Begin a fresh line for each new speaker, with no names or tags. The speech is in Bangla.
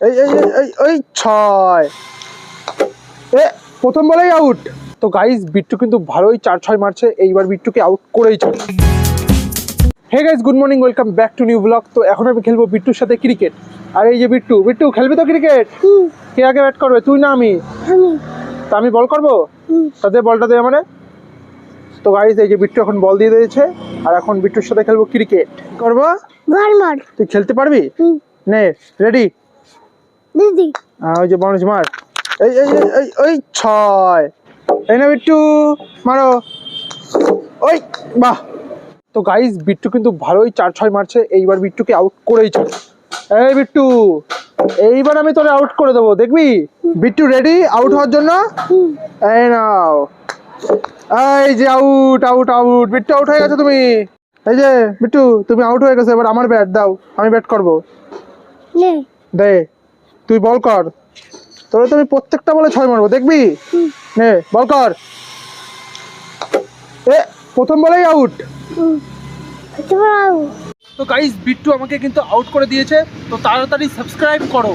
এই এই এই এই এই ছয়। এ প্রথম বলেই আউট। তো গাইস বিট্টু কিন্তু ভালোই 4-6 মারছে, এইবার বিট্টুকে আউট করেই ছাড়ে। Hey guys, good morning, welcome back to new blog. তো এখন আমি খেলবো বিট্টুর সাথে ক্রিকেট। আর এই যে বিট্টু, বিট্টু খেলবি তো ক্রিকেট? কে আগে ব্যাট করবে, তুই না আমি? তা আমি বল করবো, তাতে বলটা দে আমারে। তো গাইস এই যে বিট্টু এখন বল দিয়ে দিয়েছে, আর এখন বিট্টুর সাথে খেলবো ক্রিকেট। করবো তুই খেলতে পারবি? নে রেডি
দিদি
ওই যে বাউন্স মার। এই এই এই এই ওই ছয়। এই না বিট্টু, মারো। ওই বাহ। তো গাইস বিট্টু কিন্তু ভালোই 4-6 মারছে, এইবার বিট্টুকে আউট করেই ছাড়ে। এই বিট্টু, এইবার আমি তোরে আউট করে দেবো, দেখবি? বিট্টু রেডি আউট হওয়ার জন্য? এই নাও, এই যে out out out. Bittu out হয়ে গেছে তুমি। এই যে বিট্টু, তুমি আউট হয়ে গেছে, এবার আমার ব্যাট দাও, আমি ব্যাট করব।
নে
দে, তুই বল কর। তোরে তুমি প্রত্যেকটা বলে 6 মারবো, দেখবি? নে বল কর। এ প্রথম বলেই আউট।
তোমার
তো গাইস বিট্টু আমাকে কিন্তু আউট করে দিয়েছে। তো তাড়াতাড়ি সাবস্ক্রাইব করো।